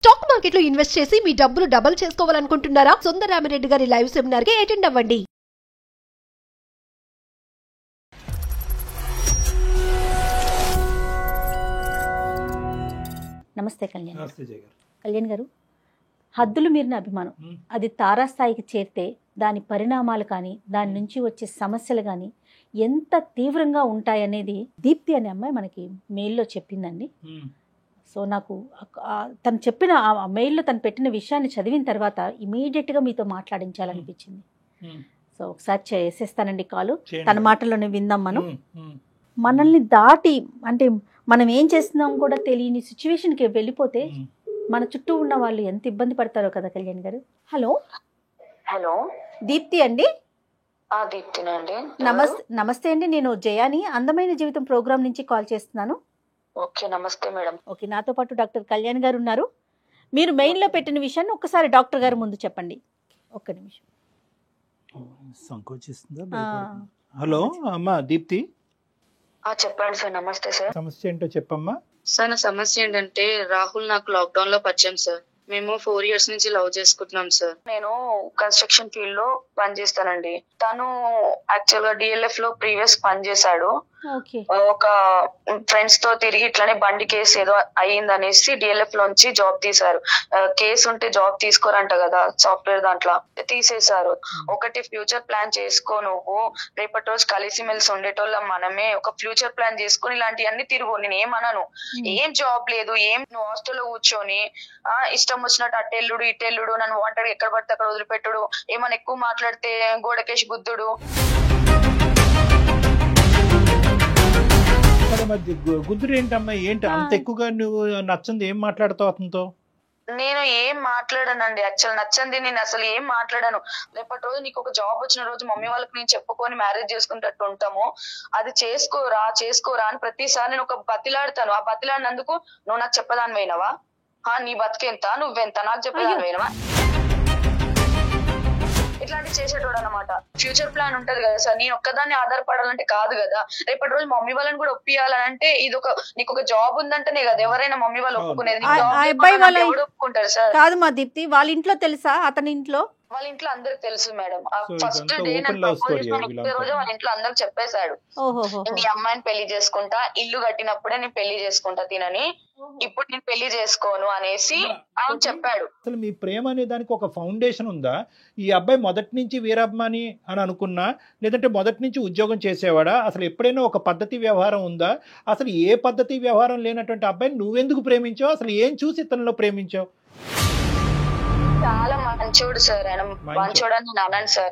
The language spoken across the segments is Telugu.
స్టాక్ మార్కెట్ లో ఇన్వెస్ట్ చేసి మీ డబ్బులు డబుల్ చేసుకోవాలనుకుంటున్నారా? సుందరరామిరెడ్డి గారి లైవ్ సెమినార్ కి అటెండ్ అవ్వండి. నమస్తే కళ్యాణ్. కళ్యాణ్ గారు, హద్దులు మీరిన అభిమానం అది తారాస్థాయికి చేరితే దాని పరిణామాలు కానీ దాని నుంచి వచ్చే సమస్యలు కానీ ఎంత తీవ్రంగా ఉంటాయనేది దీప్తి అనే అమ్మాయి మనకి మెయిల్లో చెప్పిందండి. సో నాకు తను చెప్పిన ఆ మెయిల్లో తను పెట్టిన విషయాన్ని చదివిన తర్వాత ఇమీడియట్గా మీతో మాట్లాడించాలనిపించింది. సో ఒకసారి చేసేస్తానండి కాలు, తన మాటల్లోనే విందాం. మనల్ని దాటి అంటే మనం ఏం చేస్తున్నాం కూడా తెలియని సిచ్యువేషన్కి వెళ్ళిపోతే మన చుట్టూ ఉన్న వాళ్ళు ఎంత ఇబ్బంది పడతారో కదా కళ్యాణ్ గారు. హలో హలో, దీప్తి అండి. దీప్తినండి. నమస్తే అండి, నేను జయాని అందమైన జీవితం ప్రోగ్రామ్ నుంచి కాల్ చేస్తున్నాను. ఓకే, నమస్తే మేడం. ఓకే, నాతో పాటు డాక్టర్ కళ్యాణ్ గారు ఉన్నారు. మీరు మెయిల్లో పెట్టిన విషయాన్ని ఒక్కసారి డాక్టర్ గారు ముందు చెప్పండి. ఒక్క నిమిషం. సంకోచిస్తుందా? హలో అమ్మా దీప్తి. చెప్పండి సార్. నమస్తే సార్. సమస్య ఏంటో చెప్పమ్మా. సార్ నా సమస్య ఏంటంటే రాహుల్ నాకు లాక్డౌన్ లో పరిచయం సార్. మేము 4 years నుంచి లవ్ చేసుకుంటున్నాం సార్. నేను కన్స్ట్రక్షన్ ఫీల్డ్ లో పనిచేస్తానండి. తను యాక్చువల్ గా డిఎల్ఎఫ్ లో ప్రీవియస్ పనిచేశాడు. ఒక ఫ్రెండ్స్ తో తిరిగి ఇట్లానే బండి కేసు ఏదో అయ్యిందనేసి డిఎల్ఎఫ్ లోంచి జాబ్ తీశారు. కేసు ఉంటే జాబ్ తీసుకోరంట కదా సాఫ్ట్వేర్ దాంట్లో, తీసేశారు. ఒకటి ఫ్యూచర్ ప్లాన్ చేసుకో, నువ్వు రేపటి రోజు కలిసి మెలిసి ఉండేటోళ్ళం మనమే, ఒక ఫ్యూచర్ ప్లాన్ చేసుకుని ఇలాంటివన్నీ తిరుగు. నేను ఏమన్నాను, ఏం జాబ్ లేదు, ఏం నువ్వు హాస్టల్లో కూర్చొని ఇష్టం వచ్చినట్టు అట్టెల్లుడు ఇట్టెల్లుడు, నన్ను వాంటెడ్ ఎక్కడ పడితే అక్కడ వదిలిపెట్టుడు, ఏమన్నా ఎక్కువ మాట్లాడితే గోడకేసి గుద్దుడు. గుద్దురు ఏంటమ్మా? ఏంటి అంత ఎక్కువగా నువ్వు నచ్చంది ఏం మాట్లాడతావు అతనితో? నేను ఏం మాట్లాడానండి. యాక్చువల్ నచ్చంది నేను అసలు ఏం మాట్లాడాను. రేపటి రోజు నీకు ఒక జాబ్ వచ్చిన రోజు మమ్మీ వాళ్ళకి నేను చెప్పుకొని మ్యారేజ్ చేసుకునేటట్టు ఉంటాము, అది చేసుకోరా అని ప్రతిసారి నేను ఒక బతిలాడతాను. ఆ బతిలాడినందుకు నువ్వు నాకు చెప్పదాని పోయినవా? నీ బతికెంత, నువ్వెంత, నాకు చెప్పదాని పోయినవా? ఇట్లాంటి చేసేటోడు అనమాట. ఫ్యూచర్ ప్లాన్ ఉంటది కదా సార్, నేను ఒక్కదాన్ని ఆధారపడాలంటే కాదు కదా. రేపటి రోజు మమ్మీ వాళ్ళని కూడా ఒప్పియాలంటే ఇది ఒక నీకు ఒక జాబ్ ఉందంటేనే కదా ఎవరైనా మమ్మీ వాళ్ళు ఒప్పుకునేది. ఒప్పుకుంటారు సార్. కాదు మా దీప్తి, వాళ్ళ ఇంట్లో తెలుసా? అతని ఇంట్లో వాళ్ళ ఇంట్లో అందరికి తెలుసు మేడం. ఫస్ట్ డే రోజు వాళ్ళ ఇంట్లో అందరికి చెప్పేశాడు, నీ అమ్మాయిని పెళ్లి చేసుకుంటా, ఇల్లు కట్టినప్పుడే నేను పెళ్లి చేసుకుంటా తినని, ఇప్పుడు నేను పెళ్లి చేసుకోను అనేసి ఆయన చెప్పాడు. అసలు మీ ప్రేమ అనే దానికి ఒక ఫౌండేషన్ ఉందా? ఈ అబ్బాయి మొదటి నుంచి వీరాభిమాని అని అనుకున్నా, లేదంటే మొదటి నుంచి ఉద్యోగం చేసేవాడా? అసలు ఎప్పుడైనా ఒక పద్ధతి వ్యవహారం ఉందా? అసలు ఏ పద్ధతి వ్యవహారం లేనటువంటి అబ్బాయిని నువ్వెందుకు ప్రేమించావు? అసలు ఏం చూసి ఇతనిలో ప్రేమించావు? చాలా మంచోడు సార్, ఆయన మంచోడు అని నేను అన్నాను సార్.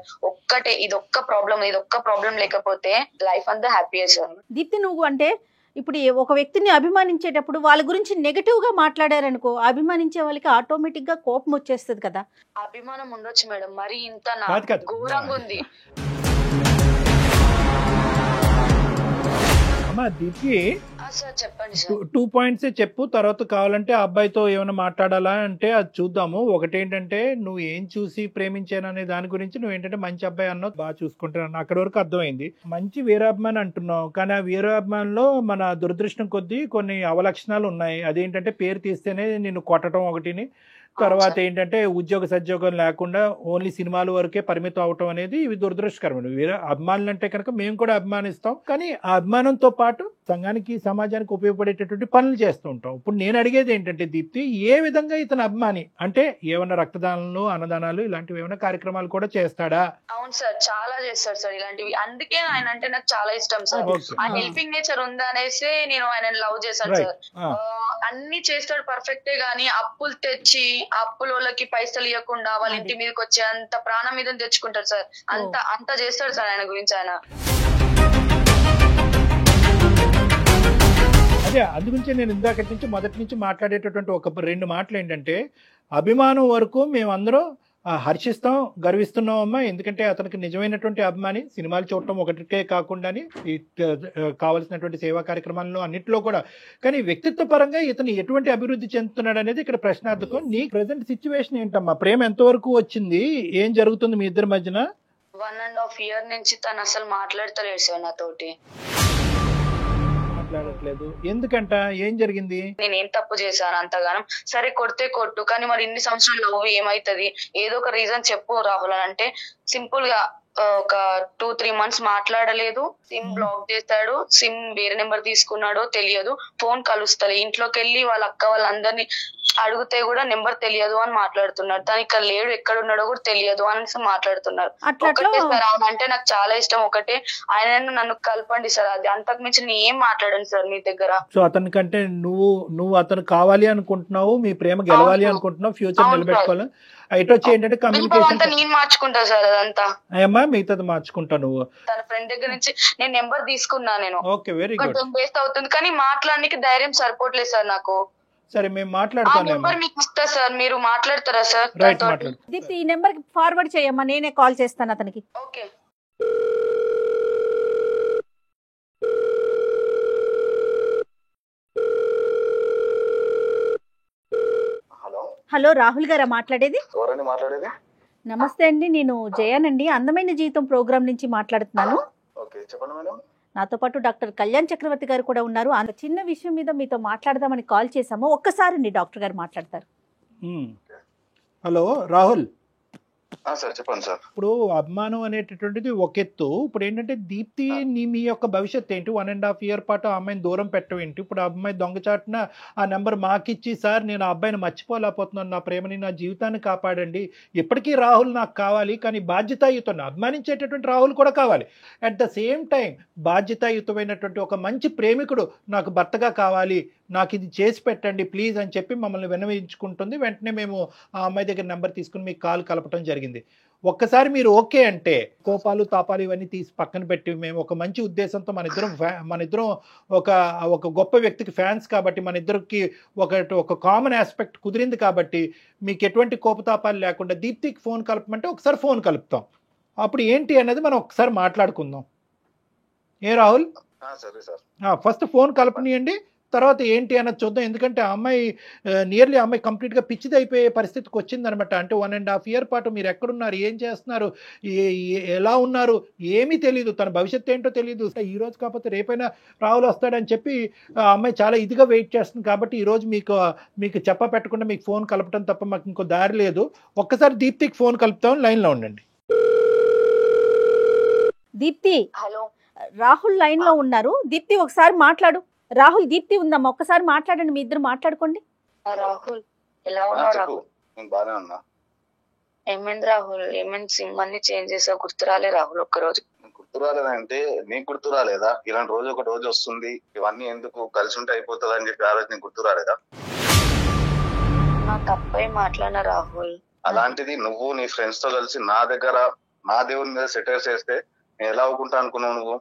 ఇది ఒక్క ప్రాబ్లం లేకపోతే లైఫ్ అంతా హ్యాపీయే సార్. దీప్తి, నువ్వు అంటే ఇప్పుడు ఒక వ్యక్తిని అభిమానించేటప్పుడు వాళ్ళ గురించి నెగటివ్ గా మాట్లాడారనుకో, అభిమానించే వాళ్ళకి ఆటోమేటిక్ గా కోపం వచ్చేస్తుంది కదా. అభిమానం ఉండొచ్చు మేడం, మరి ఇంత ఘోరంగా ఉంది. అమ్మా దీప్తి, చెప్పండి 2 points చెప్పు, తర్వాత కావాలంటే ఆ అబ్బాయితో ఏమైనా మాట్లాడాలా అంటే అది చూద్దాము. ఒకటేంటంటే నువ్వు ఏం చూసి ప్రేమించాను అనే దాని గురించి నువ్వేంటంటే మంచి అబ్బాయి అన్నావు, బాగా చూసుకుంటున్నాను, అక్కడి వరకు అర్థమైంది. మంచి వీరాభిమాని అంటున్నావు, కానీ ఆ వీరాభిమానిలో మన దురదృష్టం కొద్దీ కొన్ని అవలక్షణాలు ఉన్నాయి. అదేంటంటే పేరు తీస్తేనే నిన్ను కొట్టడం ఒకటిని, తర్వాత ఏంటంటే ఉద్యోగ సద్యోగం లేకుండా ఓన్లీ సినిమాల వరకే పరిమితం అవటం అనేది ఇవి దురదృష్టకరమైన. వేరే అభిమానులు అంటే కనుక మేము కూడా అభిమానిస్తాం, కానీ ఆ అభిమానంతో పాటు సంఘానికి సమాజానికి ఉపయోగపడేటటువంటి పనులు చేస్తూ ఉంటాం. ఇప్పుడు నేను అడిగేది ఏంటంటే దీప్తి, ఏ విధంగా ఇతను అభిమాని అంటే ఏమన్నా రక్తదానాలు అన్నదానాలు ఇలాంటివి ఏమైనా కార్యక్రమాలు కూడా చేస్తాడా? అవును సార్, చాలా చేస్తాడు సార్ ఇలాంటివి. అందుకే ఆయన అంటే నాకు చాలా ఇష్టం సార్. ఆ హెల్పింగ్ నేచర్ ఉందా అనేసి నేను ఆయన లవ్ చేశాను సార్. అన్ని చేస్తాడు పర్ఫెక్టే, గానీ అప్పులు తెచ్చి అప్పులోళ్ళకి పైసలు ఇవ్వకుండా వాళ్ళ ఇంటి మీదకి వచ్చి అంత ప్రాణం మీద తెచ్చుకుంటారు సార్. అంత చేస్తాడు సార్ ఆయన గురించి. ఆయన అదే అందుగురించి నేను ఇందాకటి నుంచి మొదటి నుంచి మాట్లాడేటటువంటి ఒక 2 మాటలు ఏంటంటే, అభిమానం వరకు మేమందరం హర్షిస్తాం, గర్విస్తున్నాం అమ్మా, ఎందుకంటే అతనికి నిజమైనటువంటి అభిమాని. సినిమాలు చూడటం ఒకటికే కాకుండా కావలసినటువంటి సేవా కార్యక్రమాల్లో అన్నింటిలో కూడా. కానీ వ్యక్తిత్వ పరంగా ఇతను ఎటువంటి అభివృద్ధి చెందుతున్నాడు అనేది ఇక్కడ ప్రశ్నార్థకం. నీ ప్రెసెంట్ సిచ్యువేషన్ ఏంటమ్మా? ప్రేమ ఎంతవరకు వచ్చింది? ఏం జరుగుతుంది మీ ఇద్దరి మధ్యన? 1.5 year నుంచి తను అసలు మాట్లాడతలేడు సార్ నాతోటి. మాట్లాడట్లేదు ఎందుకంట? ఏం జరిగింది? నేను ఏం తప్పు చేశాను అంతగానం? సరే కొడితే కొట్టు, కానీ మరి ఇన్ని సంవత్సరాలు లవ్ ఏమైతుంది? ఏదో ఒక రీజన్ చెప్పు రాహుల్ అని అంటే సింపుల్ గా ఒక 2-3 months మాట్లాడలేదు. సిమ్ బ్లాక్ చేశాడు, సిమ్ వేరే నెంబర్ తీసుకున్నాడో తెలియదు, ఫోన్ కలుస్తలే. ఇంట్లోకి వెళ్ళి వాళ్ళ అక్క వాళ్ళందరినీ అడిగితే కూడా నెంబర్ తెలియదు అని మాట్లాడుతున్నాడు. తను ఇక్కడ లేడు, ఎక్కడ ఉన్నాడో కూడా తెలియదు అని మాట్లాడుతున్నారు. ఒకటే సార్ ఆయన అంటే నాకు చాలా ఇష్టం, ఒకటే ఆయన నన్ను కలపండి సార్, అది అంతకు మించి నేను ఏం మాట్లాడాను సార్ మీ దగ్గర. సో అతని కంటే నువ్వు అతను కావాలి అనుకుంటున్నావు, మీ ప్రేమ గెలవాలి అనుకుంటున్నావు, ఫ్యూచర్ నిలబెట్టుకోవాలి. ఇటు వచ్చి ఏంటంటే కమ్యూనికేషన్ నేను మార్చుకుంటా సార్ అదంతా. అయ్యమ్మా మిగతాది మార్చుకుంటా. నువ్వు తన ఫ్రెండ్ దగ్గర నుంచి నేను నెంబర్ తీసుకున్నా. నేను ఓకే, వెరీ గుడ్. 10 days అవుతుంది కానీ మాట్లాడడానికి ధైర్యం సరిపోవట్లేదు సార్ నాకు. సరే మేము మాట్లాడతాను. నెంబర్ మీకు ఇస్తా సార్, మీరు మాట్లాడతారా సార్? రైట్, మాట్లాడు. దీప్తి ఈ నెంబర్ కి ఫార్వర్డ్ చేయమ్మా, నేనే కాల్ చేస్తాను అతనికి. ఓకే. హలో, రాహుల్ గారా మాట్లాడేది? ఎవరండి మాట్లాడేది? నమస్తే అండి, నేను జయానండి, అందమైన జీవితం ప్రోగ్రామ్ నుంచి మాట్లాడుతున్నాను. ఓకే, చెప్పండి మేడం. నాతో పాటు డాక్టర్ కళ్యాణ్ చక్రవర్తి గారు కూడా ఉన్నారు. ఆ చిన్న విషయం మీద మీతో మాట్లాడదామని కాల్ చేశాము. ఒక్కసారి డాక్టర్ గారు మాట్లాడతారు. హలో రాహుల్. సార్ చెప్పండి సార్. ఇప్పుడు అభిమానం అనేటటువంటిది ఒక ఎత్తు. ఇప్పుడు ఏంటంటే దీప్తి మీ యొక్క భవిష్యత్తు ఏంటి? 1.5 year పాటు ఆ అమ్మాయిని దూరం పెట్టడం ఏంటి? ఇప్పుడు ఆ అమ్మాయి దొంగచాటున ఆ నెంబర్ మాకిచ్చి, సార్ నేను ఆ అబ్బాయిని మర్చిపోలేకపోతున్నాను, నా ప్రేమని నా జీవితాన్ని కాపాడండి, ఇప్పటికీ రాహుల్ నాకు కావాలి, కానీ బాధ్యతాయుతాన్ని అభిమానించేటటువంటి రాహుల్ కూడా కావాలి. అట్ ద సేమ్ టైం బాధ్యతాయుతమైనటువంటి ఒక మంచి ప్రేమికుడు నాకు భర్తగా కావాలి, నాకు ఇది చేసి పెట్టండి ప్లీజ్ అని చెప్పి మమ్మల్ని విన్నవించుకుంటుంది. వెంటనే మేము ఆ అమ్మాయి దగ్గర నెంబర్ తీసుకుని మీకు కాల్ కలపడం జరిగింది. ఒక్కసారి మీరు ఓకే అంటే కోపాలు తాపాలు ఇవన్నీ తీసి పక్కన పెట్టి, మేము ఒక మంచి ఉద్దేశంతో మన ఇద్దరం ఒక గొప్ప వ్యక్తికి ఫ్యాన్స్ కాబట్టి మన ఇద్దరికి ఒక కామన్ ఆస్పెక్ట్ కుదిరింది కాబట్టి మీకు ఎటువంటి కోపతాపాలు లేకుండా దీప్తికి ఫోన్ కలపమంటే ఒకసారి ఫోన్ కలుపుతాం. అప్పుడు ఏంటి అన్నది మనం ఒకసారి మాట్లాడుకుందాం. ఏ రాహుల్? సరే సార్. ఫస్ట్ ఫోన్ కలపనియండి, తర్వాత ఏంటి అన్నది చూద్దాం. ఎందుకంటే ఆ అమ్మాయి నియర్లీ అమ్మాయి కంప్లీట్గా పిచ్చిది అయిపోయే పరిస్థితికి వచ్చిందనమాట. అంటే 1.5 year పాటు మీరు ఎక్కడున్నారు, ఏం చేస్తున్నారు, ఎలా ఉన్నారు ఏమీ తెలియదు, తన భవిష్యత్తు ఏంటో తెలియదు. ఈ రోజు కాకపోతే రేపైనా రాహుల్ వస్తాడని చెప్పి ఆ అమ్మాయి చాలా ఇదిగా వెయిట్ చేస్తుంది. కాబట్టి ఈరోజు మీకు చెప్ప పెట్టకుండా మీకు ఫోన్ కలపడం తప్ప మాకు ఇంకో దారి లేదు. ఒక్కసారి దీప్తికి ఫోన్ కలుపుతాం, లైన్లో ఉండండి. దీప్తి, హలో. రాహుల్ లైన్ లో ఉన్నారు. దీప్తి ఒకసారి మాట్లాడు. రాహుల్, దీప్తి ఉందమ్మా, ఒక్కసారి మాట్లాడండి, మీ ఇద్దరు మాట్లాడుకోండి. రాహుల్ ఎలా ఉన్నావు? రాహుల్ నేను బాగానే ఉన్నా. ఏమైంది రాహుల్? ఏమైంది? సిమ్ అన్ని చేంజ్ చేసావు, గుర్తురాలే రాహుల్ ఒక్కరోజు? గుర్తు రాలేదంటే నీకు గుర్తు రాలేదా? ఇలాంటి రోజు ఒక రోజు వస్తుంది, ఇవన్నీ ఎందుకు కలిసి ఉంటే అయిపోతుంది అని చెప్పి ఆ రోజు నీకు గుర్తు రాలేదా? నా తప్పై మాట్లాడిన రాహుల్. అలాంటిది నువ్వు నీ ఫ్రెండ్స్ తో కలిసి నా దగ్గర నా దేవుని మీద సెటైర్స్ చేస్తే నేను ఎలా అవ్వకుంటా అనుకున్నావు? నువ్వు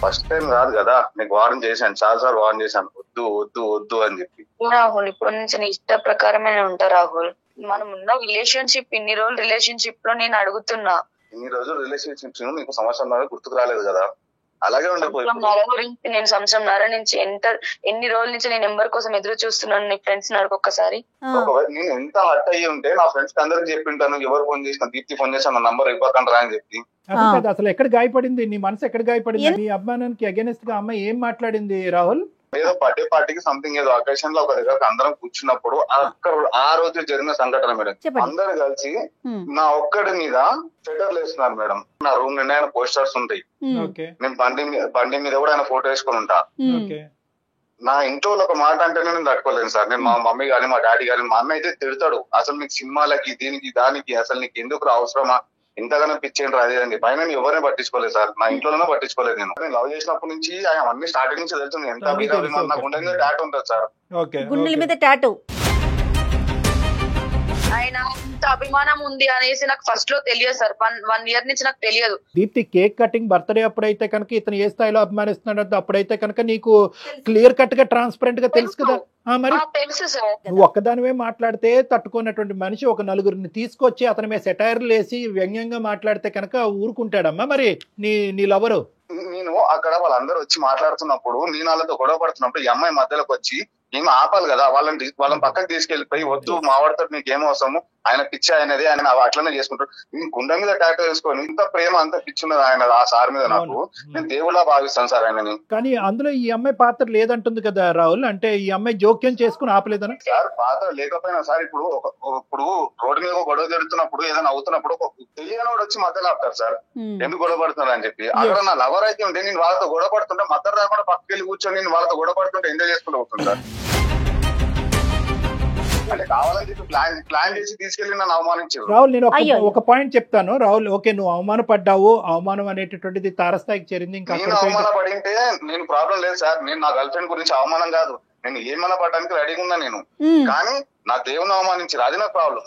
ఫస్ట్ టైం కాదు కదా, నీకు వార్న్ చేశాను, చాలా సార్లు వార్న్ చేశాను, వద్దు వద్దు వద్దు అని చెప్పి. రాహుల్ ఇప్పుడు నుంచి నీ ఇష్ట ప్రకారమే ఉంటా రాహుల్. మనం ఉన్న రిలేషన్షిప్, ఇన్ని రోజులు రిలేషన్షిప్ లో నేను అడుగుతున్నా, ఇన్ని రోజులు రిలేషన్షిప్స్ నీకు సంవత్సరం గుర్తుకు రాలేదు కదా, అలాగే ఉండిపోయి. గురించి నేను సంవత్సరంన్నర నుంచి ఎన్ని రోజుల నుంచి నేను నెంబర్ కోసం ఎదురు చూస్తున్నాను. నీ ఫ్రెండ్స్ అడుగు ఒక్కసారి. నేను ఎంత హర్ట్ అయ్యి ఉంటే నా ఫ్రెండ్స్ అందరికి చెప్పింటాను, ఎవరు ఫోన్ చేసిన, దీప్తి ఫోన్ చేసిన, నా నంబర్ ఇవ్వకండి రా అని చెప్పి. అసలు ఎక్కడ గాయపడింది నీ మనసు? ఎక్కడ గాయపడింది? నీ అభిమానానికి అగైనెస్ట్ గా అమ్మాయి ఏం మాట్లాడింది రాహుల్? ఏదో బర్త్డే పార్టీకి సంథింగ్ ఏదో అకేషన్ లో ఒక దగ్గర అందరం కూర్చున్నప్పుడు ఆ రోజు జరిగిన సంఘటన మేడం. అందరు కలిసి నా ఒక్కడి మీద సెటర్లు వేస్తున్నారు మేడం. నా రూమ్ నిండా ఆయన పోస్టర్స్ ఉంటాయి, నేను బండి మీద కూడా ఆయన ఫోటో వేసుకుని ఉంటా. నా ఇంట్లో ఒక మాట అంటే నేను తట్టుకోలేను సార్. నేను మా మమ్మీ గాని మా డాడీ గాని, మా అమ్మ అయితే తిడతాడు, అసలు నీకు సినిమాలకి దీనికి దానికి అసలు నీకు ఎందుకు అవసరమా, ఇంతగానో పిచ్చేంటి అది అని. పైన ఎవరిని పట్టించుకోలేదు సార్, నా ఇంట్లోనే పట్టించుకోలేదు. నేను లవ్ చేసినప్పటి నుంచి ఆయన అన్ని స్టార్టింగ్ నుంచి తెలుసు ఎంత నా గుండె మీద టాటూ ఉంటుంది సార్, గుండెల మీద టాటూ. ఆయన ఇంత అభిమానం ఉంది అనేసి నాకు ఫస్ట్ లో తెలియదు సార్. 1 year నుంచి నాకు తెలియదు. దీప్తి కేక్ కటింగ్ బర్త్డే అప్పుడైతే కనుక ఇతను ఏ స్థాయిలో అభిమానిస్తున్నాడు అప్పుడైతే కనుక నీకు క్లియర్ కట్ గా ట్రాన్స్పరెంట్ గా తెలుసు కదా. మరి తెలుసు సార్. నువ్వు ఒక్కదానివే మాట్లాడితే తట్టుకున్నటువంటి మనిషి ఒక నలుగురిని తీసుకొచ్చి అతని మీద సెటైర్లు వేసి వ్యంగ్యంగా మాట్లాడితే కనుక ఊరుకుంటాడమ్మా మరి నీ లవరు? నేను అక్కడ వాళ్ళందరూ వచ్చి మాట్లాడుతున్నప్పుడు, నేను వాళ్ళతో గొడవ పడుతున్నప్పుడు ఈ అమ్మాయి మధ్యలోకి వచ్చి ఏమి ఆపాలి కదా, వాళ్ళని పక్కకు తీసుకెళ్లిపోయి వద్దు మావాడితో నీకు ఏం అవసరము, ఆయన పిచ్చి ఆయనది, ఆయన అట్లనే చేసుకుంటాడు. నేను గుండె మీద టాటూ వేసుకొని ఇంత ప్రేమ అంత పిచ్చి ఉన్నది ఆయన ఆ సార్ మీద నాకు. నేను దేవుళ్ళ భావిస్తాను సార్ ఆయనని. కానీ అందులో ఈ అమ్మాయి పాత్ర లేదంటుంది కదా రాహుల్, అంటే ఈ అమ్మాయి జోక్యం చేసుకుని ఆపలేదనా? సార్ పాత్ర లేకపోయినా సార్ ఇప్పుడు రోడ్డు మీద గొడవ జరుగుతున్నప్పుడు ఏదైనా అవుతున్నప్పుడు తెలియని వాడు వచ్చి మధ్యలో ఆపుతారు సార్, ఎందుకు గొడవ పడుతున్నారు అని చెప్పి. అక్కడ నా లవర్ అయితే ఉంటే నేను వాళ్ళతో గొడవ పడుతుంటే మధ్య రాకుండా పక్కకి వెళ్ళి కూర్చొని నేను వాళ్ళతో గొడవ పడుతుంటే ఎంజాయ్ చేసుకుంటూ అవుతుంది సార్. అంటే కావాలని చెప్పి ప్లాన్ చేసి తీసుకెళ్లి నన్ను అవమానించారు. రాహుల్ నేను ఒక పాయింట్ చెప్తాను రాహుల్. ఓకే, నువ్వు అవమానపడ్డావు, అవమానం అనేటటువంటిది తారస్థాయికి చేరింది. ఇంకా నేను అవమాన పడింటే నేను ప్రాబ్లం లేదు సార్, నేను నా గర్ల్ ఫ్రెండ్ గురించి అవమానం కాదు, నేను ఏమైనా పడడానికి రెడీగా ఉన్నా నేను. కానీ నా దేవుని అవమానించారు, అది నా ప్రాబ్లం.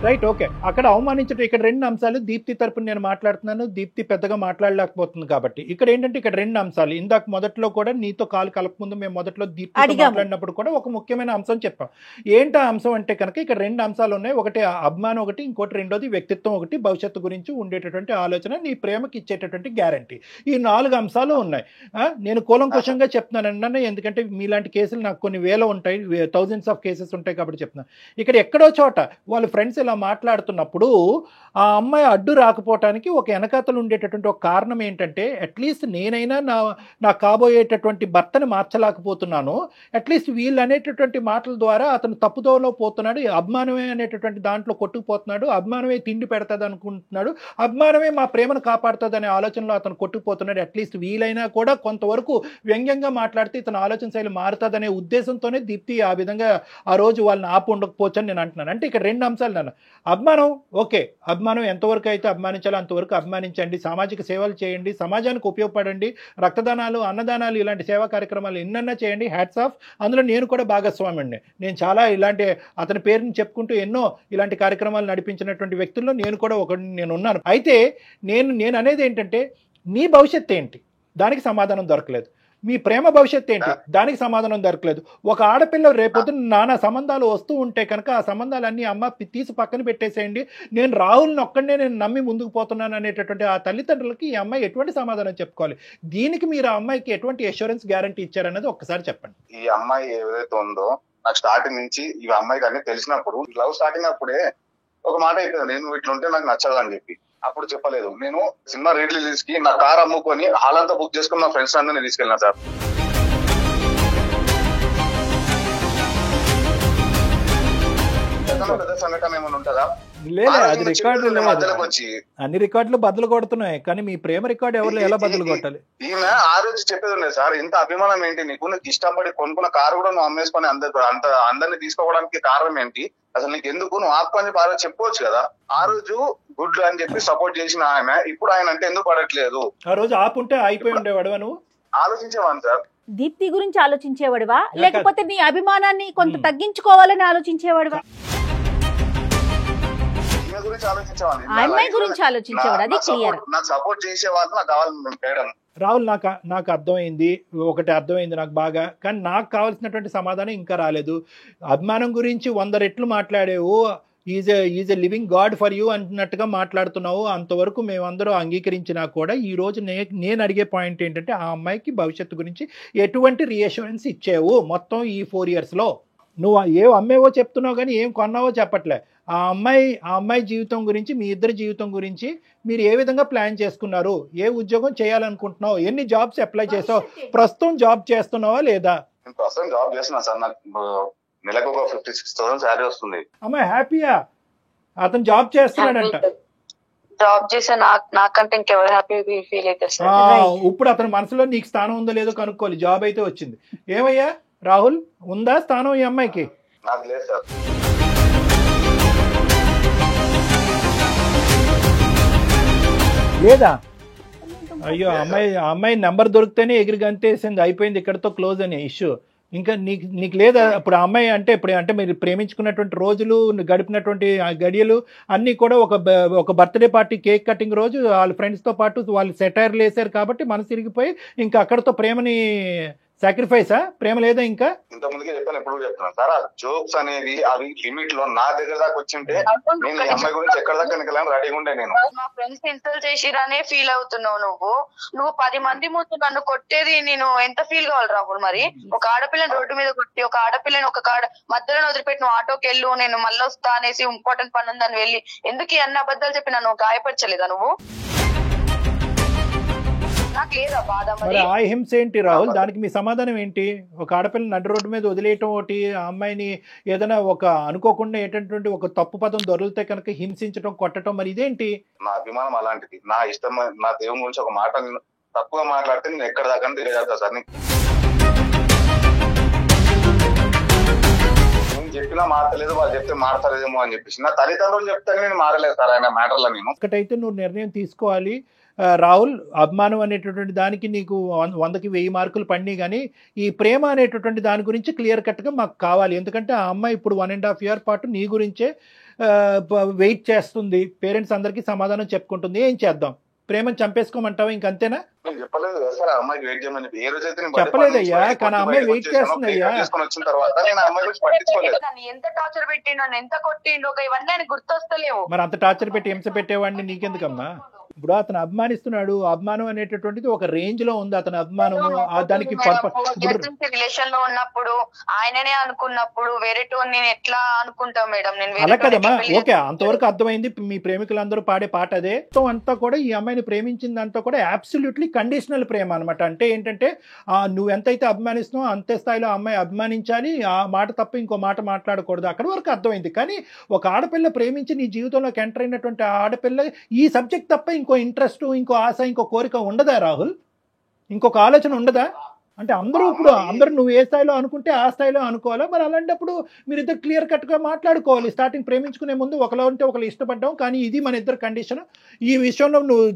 Right, okay. అక్కడ అవమానించడం ఇక్కడ రెండు అంశాలు. దీప్తి తరపున నేను మాట్లాడుతున్నాను, దీప్తి పెద్దగా మాట్లాడలేకపోతుంది కాబట్టి ఇక్కడ ఏంటంటే ఇక్కడ రెండు అంశాలు. ఇందాక మొదట్లో కూడా నీతో కాలు కలపముందు మేము మొదట్లో దీప్తి మాట్లాడినప్పుడు కూడా ఒక ముఖ్యమైన అంశం చెప్పాం. ఏంటా అంశం అంటే కనుక ఇక్కడ రెండు అంశాలు ఉన్నాయి. ఒకటి అభిమానం ఒకటి, ఇంకోటి రెండోది వ్యక్తిత్వం ఒకటి, భవిష్యత్తు గురించి ఉండేటటువంటి ఆలోచన, నీ ప్రేమకి ఇచ్చేటటువంటి గ్యారంటీ. ఈ 4 అంశాలు ఉన్నాయి. నేను కూలంకుషంగా చెప్తున్నాను, ఎందుకంటే మీలాంటి కేసులు నాకు కొన్ని వేల ఉంటాయి, థౌజండ్స్ ఆఫ్ కేసెస్ ఉంటాయి కాబట్టి చెప్తున్నాను. ఇక్కడ ఎక్కడో చోట వాళ్ళ ఫ్రెండ్స్ మాట్లాడుతున్నప్పుడు ఆ అమ్మాయి అడ్డు రాకపోవటానికి ఒక వెనకాతలు ఉండేటటువంటి ఒక కారణం ఏంటంటే, అట్లీస్ట్ నేనైనా నా కాబోయేటటువంటి భర్తని మార్చలేకపోతున్నాను, అట్లీస్ట్ వీళ్ళు అనేటటువంటి మాటల ద్వారా అతను తప్పుదోవలో పోతున్నాడు, అభిమానమే అనేటటువంటి దాంట్లో కొట్టుకుపోతున్నాడు, అభిమానమే తిండి పెడతాది అనుకుంటున్నాడు, అభిమానమే మా ప్రేమను కాపాడుతుంది అనే ఆలోచనలో అతను కొట్టుకుపోతున్నాడు. అట్లీస్ట్ వీలైనా కూడా కొంతవరకు వ్యంగ్యంగా మాట్లాడితే ఇతను ఆలోచన శైలి మారుతుందనే ఉద్దేశంతోనే దీప్తి ఆ విధంగా ఆ రోజు వాళ్ళని ఆపు ఉండకపోవచ్చు అని నేను అంటున్నాను. అంటే ఇక్కడ రెండు అంశాలు నాన్న. అభిమానం ఓకే, అభిమానం ఎంతవరకు అయితే అభిమానించాలో అంతవరకు అభిమానించండి, సామాజిక సేవలు చేయండి, సమాజానికి ఉపయోగపడండి, రక్తదానాలు, అన్నదానాలు, ఇలాంటి సేవా కార్యక్రమాలు ఎన్నన్నా చేయండి, హ్యాట్స్ ఆఫ్. అందులో నేను కూడా భాగస్వామి అండి. నేను చాలా ఇలాంటి అతని పేరుని చెప్పుకుంటూ ఎన్నో ఇలాంటి కార్యక్రమాలు నడిపించినటువంటి వ్యక్తుల్లో నేను కూడా నేను ఉన్నాను. అయితే నేను అనేది ఏంటంటే, నీ భవిష్యత్తు ఏంటి దానికి సమాధానం దొరకలేదు, మీ ప్రేమ భవిష్యత్తు ఏంటి దానికి సమాధానం దొరకలేదు. ఒక ఆడపిల్ల రేపొద్దున నానా సంబంధాలు వస్తూ ఉంటే కనుక ఆ సంబంధాలన్నీ అమ్మ తీసి పక్కన పెట్టేసేయండి, నేను రాహుల్ని ఒక్కడే నేను నమ్మి ముందుకు పోతున్నాను అనేటటువంటి ఆ తల్లిదండ్రులకి ఈ అమ్మాయి ఎటువంటి సమాధానం చెప్పుకోవాలి? దీనికి మీరు ఆ అమ్మాయికి ఎటువంటి అష్యూరెన్స్ గ్యారంటీ ఇచ్చారనేది ఒక్కసారి చెప్పండి. ఈ అమ్మాయి ఏదైతే ఉందో నాకు స్టార్టింగ్ నుంచి ఈ అమ్మాయికి అన్ని తెలిసినప్పుడు, లవ్ స్టార్టింగ్ అప్పుడే ఒక మాట అయిపోయింది, నేను ఇట్లుంటే నాకు నచ్చదు అని చెప్పి. అప్పుడు చెప్పలేదు. నేను సినిమా రిలీజ్ కి నా కార్ అమ్ముకొని హాల్ అంతా బుక్ చేసుకుని నా ఫ్రెండ్స్ అందరినీ తీసుకెళ్ళినా సార్. పెద్ద సంఘటన ఏమైనా ఉంటుందా? అది రికార్డులు అన్ని రికార్డులు బదులు కొడుతున్నాయి, కానీ మీ ప్రేమ రికార్డు ఎవరు ఎలా బదులు కొట్టాలి? ఈమె ఆ రోజు చెప్పేది ఉండేది సార్, ఇంత అభిమానం ఏంటి నీకు, నీకు ఇష్టపడి కొనుక్కున్న కారు కూడా నువ్వు అమ్మేసుకొని అందరినీ తీసుకోవడానికి కారణం ఏంటి, అసలు నీకు ఎందుకు, నువ్వు ఆపుకొని ఆ రోజు చెప్పుకోవచ్చు కదా. ఆ రోజు గుడ్ అని చెప్పి సపోర్ట్ చేసిన ఆయన ఇప్పుడు ఆయన అంటే ఎందుకు పడట్లేదు? ఆ రోజు ఆపుంటే అయిపోయి ఉండేవాడు. నువ్వు ఆలోచించేవాను సార్. దీప్తి గురించి ఆలోచించేవాడువా, లేకపోతే నీ అభిమానాన్ని కొంత తగ్గించుకోవాలని ఆలోచించేవాడువా? గురించి ఆలోచించేవాడిని, అమ్మాయి గురించి ఆలోచించేవాడు. అది క్లియర్. నాకు సపోర్ట్ చేసేవాళ్ళు నాకు కావాలి మేడం. రాహుల్, నాకు అర్థమైంది, ఒకటి అర్థమైంది నాకు బాగా, కానీ నాకు కావాల్సినటువంటి సమాధానం ఇంకా రాలేదు. అభిమానం గురించి 100 రెట్లు మాట్లాడేవు, is a living god for you అన్నట్టుగా మాట్లాడుతున్నావు, అంతవరకు మేమందరూ అంగీకరించినా కూడా ఈ రోజు నేను అడిగే పాయింట్ ఏంటంటే, ఆ అమ్మాయికి భవిష్యత్తు గురించి ఎటువంటి రీఅష్యూరెన్స్ ఇచ్చావు మొత్తం ఈ 4 yearsలో? నువ్వు ఏం అమ్మేవో చెప్తున్నావు కానీ ఏం కొన్నావో చెప్పట్లే. ఆ అమ్మాయి జీవితం గురించి, మీ ఇద్దరి జీవితం గురించి మీరు ఏ విధంగా ప్లాన్ చేసుకున్నారు, ఏ ఉద్యోగం చేయాలనుకుంటున్నావు, ఎన్ని జాబ్స్ అప్లై చేసావు, ప్రస్తుతం జాబ్ చేస్తున్నావా లేదా? ప్రస్తుతం జాబ్ చేస్తున్నా సార్, నాకు నెలకు ఒక 56,000 శాలరీ వస్తుంది. అమ్మాయి హ్యాపీయా? అతను జాబ్ చేస్తున్నాడంట. జాబ్ చేసే నాకంటే ఇంకెవరు హ్యాపీ ఫీల్ అయితే సార్. ఇప్పుడు అతని మనసులో నీకు స్థానం ఉందో లేదో కనుక్కోవాలి. జాబ్ అయితే వచ్చింది. ఏమయ్యా రాహుల్, ఉందా స్థానం ఈ అమ్మాయికి? నాకు లేదు సార్. లేదా? అయ్యో, అమ్మాయి నెంబర్ దొరికితేనే ఎగిరి గంతేసింది, అయిపోయింది, ఇక్కడతో క్లోజ్ అనే ఇష్యూ. ఇంకా నీకు లేదా? ఇప్పుడు ఆ అమ్మాయి అంటే మీరు ప్రేమించుకున్నటువంటి రోజులు, గడిపినటువంటి గడియలు అన్నీ కూడా ఒక బర్త్డే పార్టీ, కేక్ కటింగ్ రోజు వాళ్ళ ఫ్రెండ్స్తో పాటు వాళ్ళు సెటైర్లు వేసారు కాబట్టి మనసు తిరిగిపోయి ఇంకా అక్కడతో ప్రేమని సాక్రిఫైసా? ప్రేమ లేదా ఇంకా? ఇంత ముందుకే చెప్పాను, ఎప్పుడు చెప్తున్నాను సార్, ఆ జోక్స్ అనేవి అవి లిమిట్ లో నా దగ్గర దాకా వచ్చింటే నేను ఈ అమ్మాయి గురించి ఎక్కడ దాకా వెనకాలని రెడీగా ఉండే. నేను మా ఫ్రెండ్స్ ఇన్సల్ట్ చేసిరానే ఫీల్ అవుతున్నావు నువ్వు 10 మంది ముందు నన్ను కొట్టేది నేను ఎంత ఫీల్ కావాలి రాహుల్? మరి ఒక ఆడపిల్లని రోడ్డు మీద కొట్టి ఒక ఆడపిల్లని ఒక మధ్యలో వదిలిపెట్టి నువ్వు ఆటోకి వెళ్ళు, నేను మళ్ళీ వస్తా అనేసి ఇంపార్టెంట్ పని ఉందని వెళ్ళి ఎందుకు ఈ అన్ని అబద్ధాలు చెప్పి నన్ను గాయపరచలేదా నువ్వు? నాకు లేదా బాధ? మరి ఆ హింస ఏంటి రాహుల్? దానికి మీ సమాధానం ఏంటి? ఒక ఆడపిల్లని నడ్డు రోడ్డు మీద వదిలేయటం ఒకటి, ఆ అమ్మాయిని ఏదైనా ఒక అనుకోకుండా ఏంటంటే ఒక తప్పు పదం దొరికితే కనుక హింసించడం, కొట్టడం, మరి ఇదేంటి? నా అభిమానం అలాంటిది. నా ఇష్టం, నా దేవుని గురించి ఒక మాట తప్పుగా మాట్లాడితే నేను ఎక్కడ దాకా తెలియజేస్తా సార్. నేను చెప్పినా మారతలేదు, వాళ్ళు చెప్తే మారతలేదేమో అని చెప్పేసి నా తల్లిదండ్రులు చెప్తే నేను మారలేదు సార్ ఆయన మ్యాటర్లో. నేను ఒకటైతే నువ్వు నిర్ణయం తీసుకోవాలి రాహుల్. అభిమానం అనేటటువంటి దానికి నీకు 100కి 1000 మార్కులు పడినాయి, కానీ ఈ ప్రేమ అనేటటువంటి దాని గురించి క్లియర్ కట్గా మాకు కావాలి. ఎందుకంటే ఆ అమ్మాయి ఇప్పుడు 1.5 year పాటు నీ గురించే వెయిట్ చేస్తుంది, పేరెంట్స్ అందరికీ సమాధానం చెప్పుకుంటుంది. ఏం చేద్దాం? ప్రేమను చంపేసుకోమంటావా? ఇంకంతేనా? నేను చెప్పలేదు కదా సార్ అమ్మాయికి వెయిట్ చేయమని చెప్పి. ఏ రోజైతే చెప్పలేదయ్యా, కానీ అమ్మాయి వెయిట్ చేస్తుందయ్యా. వచ్చిన తర్వాత నేను అమ్మాయి గురించి పట్టించుకోలేదు. ఎంత టార్చర్ పెట్టిండు, ఎంత కొట్టిండు, ఇవన్నీ ఆయన గుర్తొస్తలేవు. మరి అంత టార్చర్ పెట్టి హింస పెట్టేవాడిని నీకెందుకమ్మా? ఇప్పుడు అతను అభిమానిస్తున్నాడు, అభిమానం అనేటటువంటిది ఒక రేంజ్ లో ఉంది. అతని అభిమానము దానికి రిలేషన్ లో ఉన్నప్పుడు ఆయననే అనుకున్నప్పుడు వేరే టోన్ నేను ఎట్లా అనుకుంటా మేడం? నేను అలా కదమ్మా. ఓకే, అంతవరకు అర్థమైంది. మీ ప్రేమికులందరూ పాడే పాట అదే. అంతా కూడా ఈ అమ్మాయిని ప్రేమించిందంతా కూడా అబ్సల్యూట్లీ కండిషనల్ ప్రేమ అనమాట. అంటే ఏంటంటే నువ్వు ఎంతైతే అభిమానిస్తున్నావు అంతే స్థాయిలో అమ్మాయి అభిమానించాలి, ఆ మాట తప్ప ఇంకో మాట మాట్లాడకూడదు. అక్కడి వరకు అర్థమైంది. కానీ ఒక ఆడపిల్ల ప్రేమించి నీ జీవితంలోకి ఎంటర్ అయినటువంటి ఆడపిల్ల ఈ సబ్జెక్ట్ తప్ప ఇంకో ఇంట్రెస్ట్, ఇంకో ఆశ, ఇంకో కోరిక ఉండదా రాహుల్? ఇంకొక ఆలోచన ఉండదా? అంటే అందరూ నువ్వు ఏ స్థాయిలో అనుకుంటే ఆ స్థాయిలో అనుకోవాలా? మరి అలాంటప్పుడు మీరిద్దరు క్లియర్ కట్గా మాట్లాడుకోవాలి. స్టార్టింగ్ ప్రేమించుకునే ముందు ఒకరు అంటే ఒకరు ఇష్టపడ్డాం, కానీ ఇది మన ఇద్దరు కండిషన్. ఈ విషయంలో నువ్వు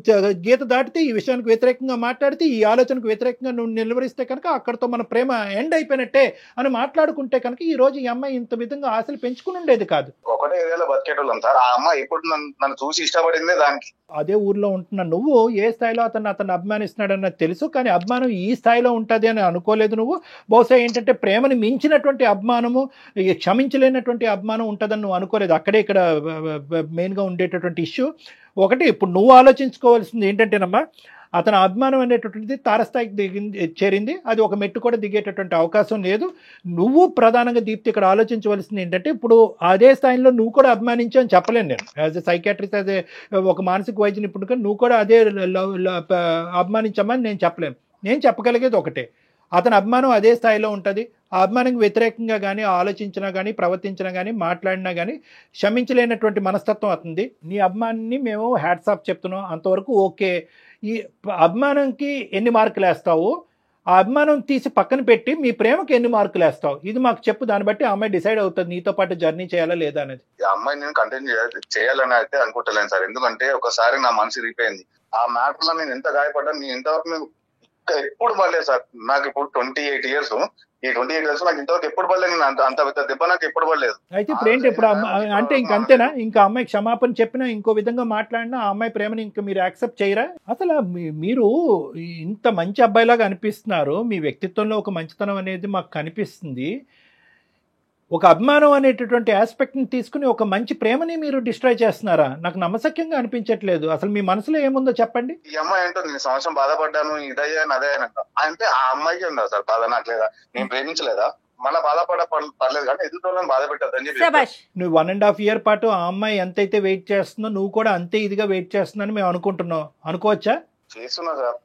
గీత దాటితే, ఈ విషయానికి వ్యతిరేకంగా మాట్లాడితే, ఈ ఆలోచనకు వ్యతిరేకంగా నువ్వు నిలవరిస్తే కనుక అక్కడితో మన ప్రేమ ఎండ్ అయిపోయినట్టే అని మాట్లాడుకుంటే కనుక ఈ రోజు ఈ అమ్మాయి ఇంత విధంగా ఆశలు పెంచుకుని ఉండేది కాదు. ఒకటే ఏరియాలో బతికేటోళ్ళం సార్. ఆ అమ్మాయి ఎప్పుడు నన్ను చూసి ఇష్టపడిందే దానికి. అదే ఊర్లో ఉంటున్నా నువ్వు ఏ స్థాయిలో అతను అభిమానిస్తున్నాడు అన్నది తెలుసు, కానీ అభిమానం ఈ స్థాయిలో ఉంటుంది అని అనుకోలేదు నువ్వు. బహుశా ఏంటంటే ప్రేమని మించినటువంటి అభిమానము, క్షమించలేనటువంటి అభిమానం ఉంటుందని నువ్వు అనుకోలేదు. అక్కడే ఇక్కడ మెయిన్గా ఉండేటటువంటి ఇష్యూ. ఒకటి ఇప్పుడు నువ్వు ఆలోచించుకోవాల్సింది ఏంటంటేనమ్మా, అతని అభిమానం అనేటటువంటిది తారస్థాయికి చేరింది. అది ఒక మెట్టు కూడా దిగేటటువంటి అవకాశం లేదు. నువ్వు ప్రధానంగా దీప్తి ఇక్కడ ఆలోచించవలసింది ఏంటంటే, ఇప్పుడు అదే స్థాయిలో నువ్వు కూడా అభిమానించు అని చెప్పలేను నేను. యాజ్ ఎ సైకాట్రిస్ట్, అదే ఒక మానసిక వైద్యుని ఇప్పుడు నువ్వు కూడా అదే అభిమానించమని నేను చెప్పలేను. నేను చెప్పగలిగేది ఒకటే, అతని అభిమానం అదే స్థాయిలో ఉంటుంది. ఆ అభిమానానికి వ్యతిరేకంగా కానీ ఆలోచించినా కానీ ప్రవర్తించినా కానీ మాట్లాడినా కానీ క్షమించలేనటువంటి మనస్తత్వం అతనిది. నీ అభిమానాన్ని మేము హ్యాట్స్ ఆఫ్ చెప్తున్నాం, అంతవరకు ఓకే. ఈ అభిమానంకి ఎన్ని మార్కులు వేస్తావు, ఆ అభిమానం తీసి పక్కన పెట్టి మీ ప్రేమకి ఎన్ని మార్కులు వేస్తావు, ఇది మాకు చెప్పు. దాన్ని బట్టి ఆ అమ్మాయి డిసైడ్ అవుతుంది నీతో పాటు జర్నీ చేయాలా లేదా అనేది. ఆ అమ్మాయి నేను కంటిన్యూ చేయాలని అయితే అనుకుంటలేను సార్. ఎందుకంటే ఒకసారి నా మనసు రీపోయింది. ఆ మ్యాటర్ లో నేను ఎంత గాయపడ్డా, నేను ఎంతవరకు ఎప్పుడు పడలేదు సార్. నాకు ఇప్పుడు 28 years. ఈ 28 years నాకు ఇంతవరకు ఎప్పుడు పడలేదు. నేను అంత పెద్ద దెబ్బ నాకు ఎప్పుడు పడలేదు. అయితే ఇప్పుడు ఏంటి, ఇప్పుడు అంటే ఇంకంతేనా? ఇంకా అమ్మాయికి క్షమాపణ చెప్పినా, ఇంకో విధంగా మాట్లాడినా ఆ అమ్మాయి ప్రేమని ఇంకా మీరు యాక్సెప్ట్ చేయరా? అసలు మీరు ఇంత మంచి అబ్బాయిలాగా అనిపిస్తున్నారు, మీ వ్యక్తిత్వంలో ఒక మంచితనం అనేది మాకు కనిపిస్తుంది. ఒక అభిమానం అనేటటువంటి ఆస్పెక్ట్ని తీసుకుని ఒక మంచి ప్రేమని మీరు డిస్ట్రాయ్ చేస్తున్నారా? నాకు నమ్మశక్యంగా అనిపించట్లేదు. అసలు మీ మనసులో ఏముందో చెప్పండి. ఈ అమ్మాయి ఏంటో నేను సంవత్సరం బాధపడ్డాను, ఇదయ్యాను అదేనంట అంటే ఆ అమ్మాయికి ఉందా సార్ బాధ? నాకు లేదా? నేను ప్రేమించలేదా? మళ్ళీ పర్లేదు కానీ ఎదుటోళ్ళని బాధ పెట్టద్దని చెప్పి. నువ్వు 1.5 year పాటు ఆ అమ్మాయి ఎంతైతే వెయిట్ చేస్తుందో నువ్వు కూడా అంతే ఇదిగా వెయిట్ చేస్తుందని మేము అనుకుంటున్నావు. అనుకోవచ్చా? చేస్తున్నా సార్.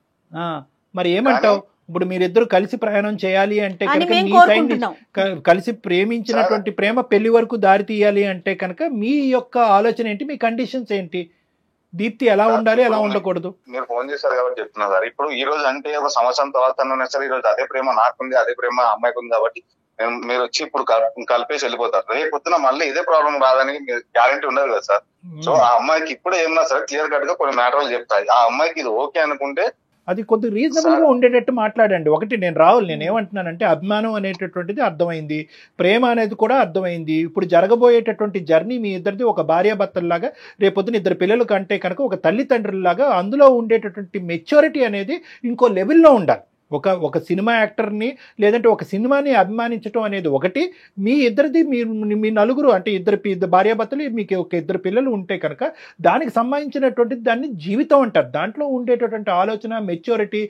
మరి ఏమంటావు? ఇప్పుడు మీరిద్దరు కలిసి ప్రయాణం చేయాలి అంటే కనుక, నీ సైడ్ కలిసి ప్రేమించినటువంటి ప్రేమ పెళ్లి వరకు దారి తీయాలి అంటే కనుక మీ యొక్క ఆలోచన ఏంటి, మీ కండిషన్స్ ఏంటి? దీప్తి ఎలా ఉండాలి, ఎలా ఉండకూడదు? మీరు ఫోన్ చేశారు కాబట్టి చెప్తున్నా సార్. ఇప్పుడు ఈ రోజు అంటే ఒక సంవత్సరం తర్వాత సరే, ఈ రోజు అదే ప్రేమ నాకుంది, అదే ప్రేమ అమ్మాయికి ఉంది కాబట్టి మీరు వచ్చి ఇప్పుడు కలిపేసి వెళ్ళిపోతారు. రేపు పొద్దున మళ్ళీ ఇదే ప్రాబ్లం రాదని గ్యారంటీ ఉండదు కదా సార్. సో ఆ అమ్మాయికి ఇప్పుడు ఏమన్నా సరే క్లియర్ కట్ గా కొన్ని మ్యాటర్లు చెప్తాయి. ఆ అమ్మాయికి ఇది ఓకే అనుకుంటే అది కొద్ది రీజనబుల్ గా ఉండేటట్టు మాట్లాడండి. ఒకటి నేను రాహుల్, నేను ఏమంటున్నానంటే అభిమానం అనేటటువంటిది అర్థమైంది, ప్రేమ అనేది కూడా అర్థమైంది. ఇప్పుడు జరగబోయేటటువంటి జర్నీ మీ ఇద్దరిది ఒక భార్యాభర్తల్లాగా, రేపొద్దున ఇద్దరు పిల్లలు కంటే కనుక ఒక తల్లిదండ్రుల్లాగా అందులో ఉండేటటువంటి మెచ్యూరిటీ అనేది ఇంకో లెవెల్లో ఉండాలి. ఒక సినిమా యాక్టర్ని లేదంటే ఒక సినిమాని అభిమానించడం అనేది ఒకటి, మీ ఇద్దరిది మీ నలుగురు అంటే ఇద్దరు భార్యాభర్తలు, మీకు ఒక ఇద్దరు పిల్లలు ఉంటే కనుక దానికి సంబంధించినటువంటి దాన్ని జీవితం అంటారు. దాంట్లో ఉండేటటువంటి ఆలోచన, మెచ్యూరిటీ,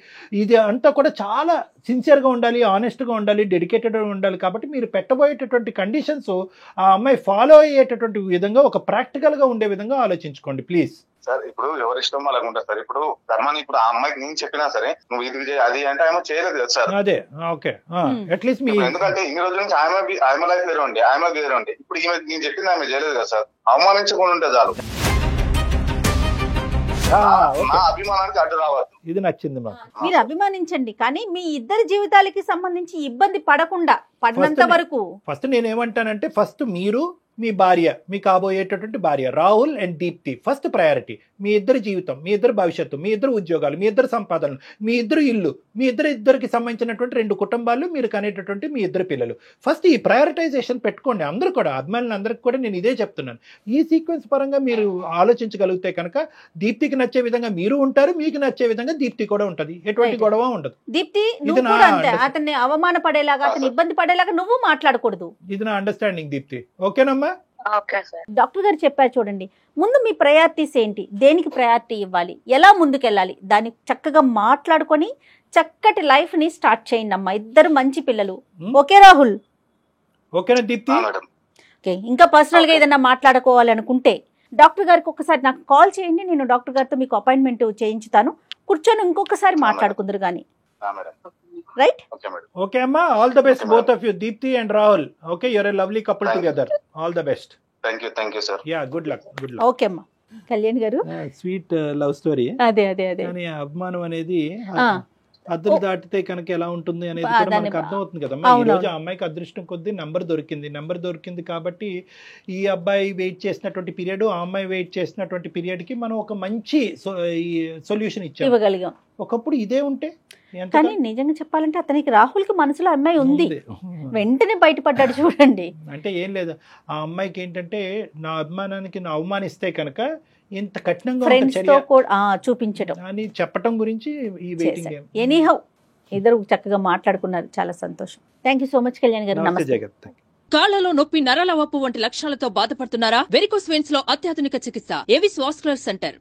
ఇది అంతా కూడా చాలా సిన్సియర్గా ఉండాలి, ఆనెస్ట్గా ఉండాలి, డెడికేటెడ్గా ఉండాలి. కాబట్టి మీరు పెట్టబోయేటటువంటి కండిషన్స్ ఆ అమ్మాయి ఫాలో అయ్యేటటువంటి విధంగా ఒక ప్రాక్టికల్గా ఉండే విధంగా ఆలోచించుకోండి ప్లీజ్. సార్ ఇప్పుడు ఎవరి ఇష్టం వాళ్ళకు ఉంటుంది సార్. ఇప్పుడు ధర్మాన్ని ఇప్పుడు ఆ అమ్మాయికి నేను చెప్పినా సరే నువ్వు ఇది చేయి అది అంటే ఆమె చేయలేదు కదా సార్. అదే ఓకే, అట్లీస్ట్ మీ ఎందుకంటే ఇన్ని రోజుల నుంచి ఆమె లైఫ్ వేరే ఉండి ఆమె వేరే ఉండి ఇప్పుడు ఈమె నేను చెప్పింది ఆమె చేయలేదు కదా సార్. అవమానించకుండా ఉంటే చాలు, నా అభిమానానికి అడ్డు రావద్దు. ఇది నచ్చింది మాకు. మీరు అభిమానించండి, కానీ మీ ఇద్దరి జీవితాలకి సంబంధించి ఇబ్బంది పడకుండా పడినంత వరకు. ఫస్ట్ నేనేమంటానంటే ఫస్ట్ మీరు, మీ భార్య, మీ కాబోయేటటువంటి భార్య Rahul and Deepti first priority. మీ ఇద్దరి జీవితం, మీ ఇద్దరు భవిష్యత్తు, మీ ఇద్దరు ఉద్యోగాలు, మీ ఇద్దరు సంపాదనలు, మీ ఇద్దరు ఇల్లు, మీ ఇద్దరికి సంబంధించినటువంటి 2 కుటుంబాలు, మీరు కనేటటువంటి మీ ఇద్దరు పిల్లలు. ఫస్ట్ ఈ ప్రయారిటైజేషన్ పెట్టుకోండి. అందరూ కూడా అభిమానులు అందరికి కూడా నేను ఇదే చెప్తున్నాను. ఈ సీక్వెన్స్ పరంగా మీరు ఆలోచించగలిగితే కనుక దీప్తికి నచ్చే విధంగా మీరు ఉంటారు, మీకు నచ్చే విధంగా దీప్తి కూడా ఉంటది. ఎటువంటి గొడవ ఉండదు. దీప్తి నువ్వు కూడా అంతే, అతన్ని అవమాన పడేలాగా, అతన్ని ఇబ్బంది పడేలాగా నువ్వు మాట్లాడకూడదు. ఇది నా అండర్స్టాండింగ్ దీప్తి. ఓకేనమ్మా? డాక్టర్ గారు చెప్పారు చూడండి, ముందు మీ ప్రయారిటీస్ ఏంటి, దేనికి ప్రయారిటీ ఇవ్వాలి, ఎలా ముందుకెళ్ళాలి, దాన్ని చక్కగా మాట్లాడుకొని చక్కటి లైఫ్ ని స్టార్ట్ చేయండి అమ్మా. ఇద్దరు మంచి పిల్లలు. ఓకే రాహుల్? ఓకేనా దీప్తి? ఓకే, ఇంకా పర్సనల్ గా ఏదైనా మాట్లాడుకోవాలనుకుంటే డాక్టర్ గారికి ఒకసారి నాకు కాల్ చేయండి. నేను డాక్టర్ గారితో మీకు అపాయింట్మెంట్ చేయించుతాను. కూర్చొని ఇంకొకసారి మాట్లాడుకుందరు గానీ. రైట్? ఓకే అమ్మా, all the best both of you, Deepti and Rahul. Okay, you're a lovely couple together. All the best. Thank you sir. Yeah, good luck. Okay అమ్మా. కళ్యాణ్ గారు, స్వీట్ లవ్ స్టోరీ. అదే కానీ అభిమానం అనేది అద్దలు దాటితే కనుక ఎలా ఉంటుంది అనేది కూడా మనకు అర్థమవుతుంది కదమ్మా. ఈ రోజు ఆ అమ్మాయికి అదృష్టం కొద్దీ నెంబర్ దొరికింది కాబట్టి ఈ అబ్బాయి వెయిట్ చేసినటువంటి పీరియడ్, ఆ అమ్మాయి వెయిట్ చేసినటువంటి పీరియడ్ కి మనం ఒక మంచి సొల్యూషన్ ఇవ్వగలిగాం. ఒకప్పుడు ఇదే ఉంటే, కానీ నిజంగా చెప్పాలంటే అతనికి రాహుల్ కి మనసులో అమ్మాయి ఉంది, వెంటనే బయటపడ్డాడు చూడండి. అంటే ఏం లేదు, ఆ అమ్మాయికి ఏంటంటే నా అభిమానానికి నా అవమానిస్తే కనుక ఇంత కఠినంగా చూపించడం అని చెప్పటం గురించి ఈ వెయిటింగ్ గేమ్. ఎనీహౌ ఇద్దరు చక్కగా మాట్లాడుకున్నారు, చాలా సంతోషం. Thank you so much Kalyan గారు. నమస్తే. కాళ్లలో నొప్పి, నరాల వాపు వంటి లక్షణాలతో బాధపడుతున్నారా? వెరికోస్ వెయిన్స్ లో అత్యాధునిక చికిత్స ఏవిస్ వాస్కులర్ సెంటర్.